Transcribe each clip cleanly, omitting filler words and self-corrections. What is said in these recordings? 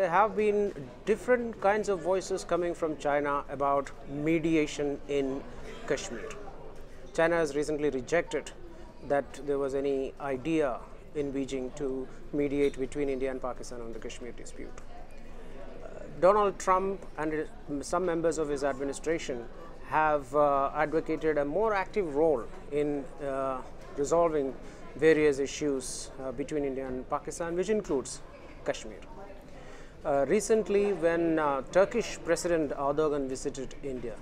there have been different kinds of voices coming from China about mediation in Kashmir. China has recently rejected that there was any idea in Beijing to mediate between India and Pakistan on the Kashmir dispute. Donald Trump and some members of his administration have advocated a more active role in resolving various issues between India and Pakistan, which includes Kashmir. Recently, when Turkish President Erdogan visited India,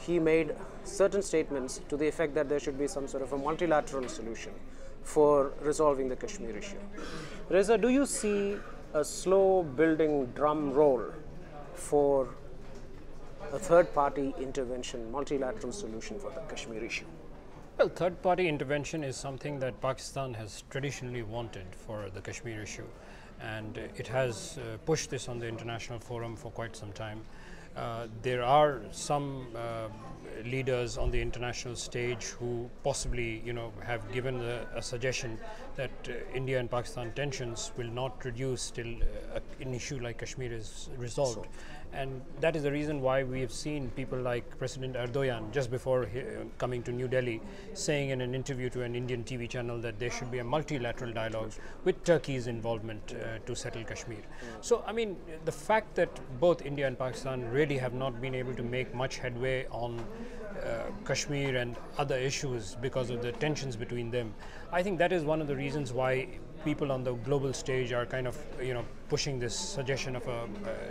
he made certain statements to the effect that there should be some sort of a multilateral solution for resolving the Kashmir issue. Reza, do you see a slow building drum roll for a third-party intervention, multilateral solution for the Kashmir issue? Well, third-party intervention is something that Pakistan has traditionally wanted for the Kashmir issue, and it has pushed this on the international forum for quite some time. There are some leaders on the international stage who possibly, have given a suggestion that India and Pakistan tensions will not reduce till an issue like Kashmir is resolved. And that is the reason why we have seen people like President Erdogan, just before coming to New Delhi, saying in an interview to an Indian TV channel that there should be a multilateral dialogue with Turkey's involvement to settle Kashmir. So, I mean, the fact that both India and Pakistan really have not been able to make much headway on Kashmir and other issues because of the tensions between them, I think that is one of the reasons why people on the global stage are kind of, pushing this suggestion of a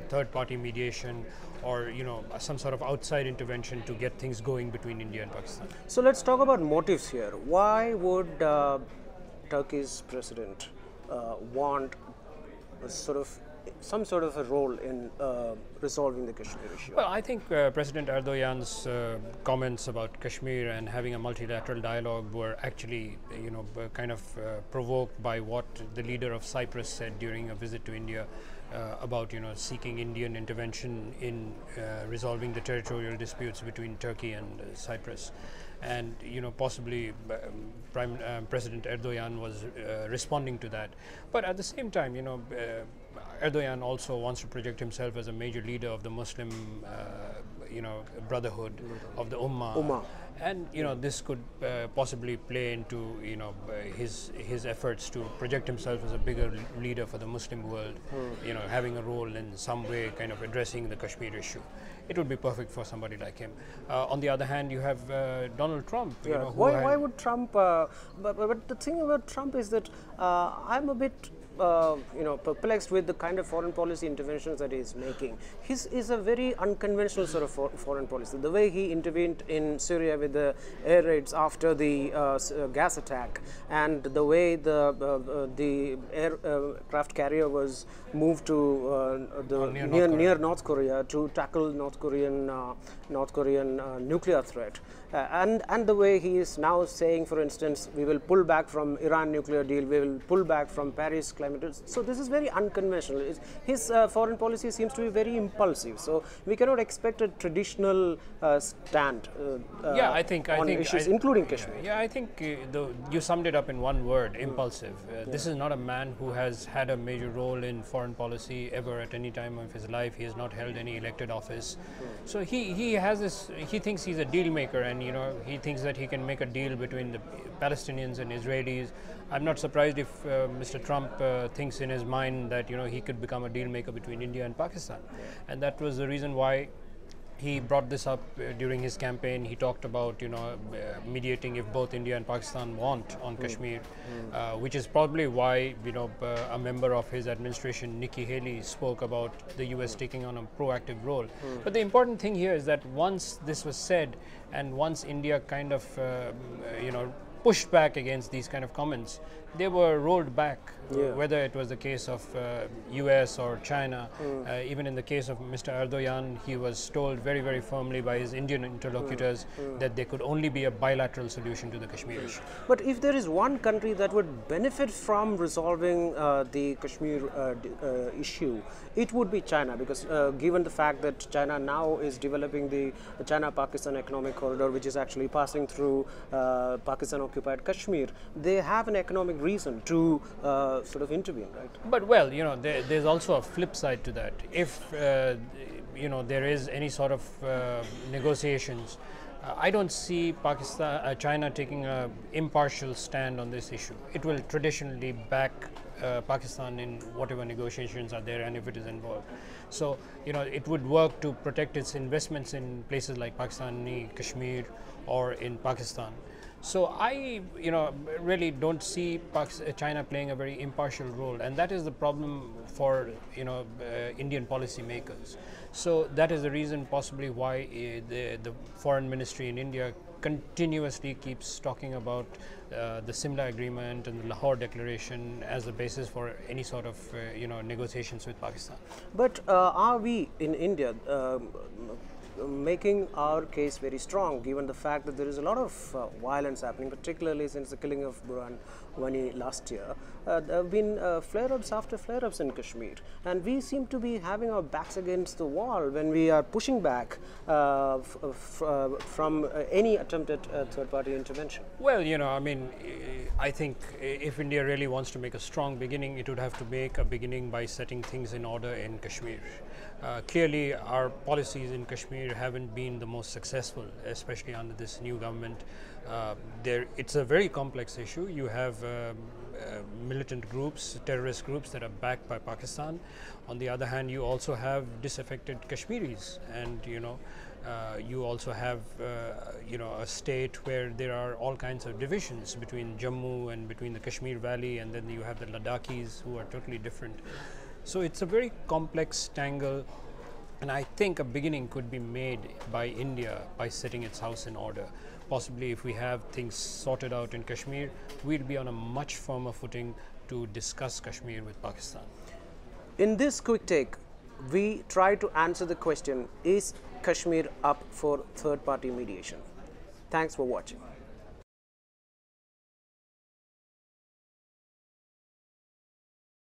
third-party mediation or, some sort of outside intervention to get things going between India and Pakistan. So let's talk about motives here. Why would Turkey's president want some sort of a role in resolving the Kashmir issue? Well, I think President Erdogan's comments about Kashmir and having a multilateral dialogue were actually, kind of provoked by what the leader of Cyprus said during a visit to India about, seeking Indian intervention in resolving the territorial disputes between Turkey and Cyprus. And possibly President Erdogan was responding to that. But at the same time, Erdogan also wants to project himself as a major leader of the Muslim, brotherhood of the Ummah. And this could possibly play into his efforts to project himself as a bigger leader for the Muslim world. Having a role in some way, kind of addressing the Kashmir issue. It would be perfect for somebody like him. On the other hand, you have Donald Trump. Why would Trump? But the thing about Trump is that I'm a bit perplexed with the kind of foreign policy interventions that he's making. His is a very unconventional sort of foreign policy. The way he intervened in Syria with the air raids after the gas attack, and the way the aircraft carrier was moved to near North Korea to tackle North Korean nuclear threat, and the way he is now saying, for instance, we will pull back from Iran nuclear deal, we will pull back from Paris climate. So this is very unconventional. His foreign policy seems to be very impulsive. So we cannot expect a traditional stand on issues, including Kashmir. Yeah, I think you summed it up in one word: impulsive. This is not a man who has had a major role in foreign policy ever at any time of his life. He has not held any elected office. So he has this. He thinks he's a deal maker, and he thinks that he can make a deal between the Palestinians and Israelis. I'm not surprised if Mr. Trump thinks in his mind that he could become a deal maker between India and Pakistan, and that was the reason why he brought this up during his campaign. He talked about mediating if both India and Pakistan want on Kashmir, which is probably why a member of his administration, Nikki Haley, spoke about the US taking on a proactive role. But the important thing here is that once this was said, and once India kind of pushed back against these kind of comments, they were rolled back, whether it was the case of US or China. Even in the case of Mr. Erdogan, he was told very, very firmly by his Indian interlocutors that there could only be a bilateral solution to the Kashmir issue. But if there is one country that would benefit from resolving the Kashmir issue, it would be China, because given the fact that China now is developing the China-Pakistan economic corridor, which is actually passing through Pakistan-occupied Kashmir, they have an economic reason to sort of intervene, right? But well, you know, there's also a flip side to that. If you know, there is any sort of negotiations, I don't see China taking an impartial stand on this issue. It will traditionally back Pakistan in whatever negotiations are there, and if it is involved. So, you know, it would work to protect its investments in places like Pakistani Kashmir or in Pakistan. So I, you know, really don't see China playing a very impartial role, and that is the problem for, you know, Indian policymakers. So that is the reason possibly why the foreign ministry in India continuously keeps talking about the Simla Agreement and the Lahore Declaration as the basis for any sort of you know, negotiations with Pakistan. But are we in India making our case very strong, given the fact that there is a lot of violence happening, particularly since the killing of Burhan Wani last year? There have been flare-ups after flare-ups in Kashmir, and we seem to be having our backs against the wall when we are pushing back from any attempt at third-party intervention. Well, you know, I mean, I think if India really wants to make a strong beginning, it would have to make a beginning by setting things in order in Kashmir. Clearly, our policies in Kashmir haven't been the most successful, especially under this new government. It's a very complex issue. You have militant groups, terrorist groups that are backed by Pakistan. On the other hand, you also have disaffected Kashmiris, and you know, you also have you know, a state where there are all kinds of divisions between Jammu and between the Kashmir Valley, and then you have the Ladakhis who are totally different. So it's a very complex tangle, and I think a beginning could be made by India by setting its house in order. Possibly if we have things sorted out in Kashmir, we'll be on a much firmer footing to discuss Kashmir with Pakistan. In this quick take, we try to answer the question, is Kashmir up for third-party mediation? Thanks for watching.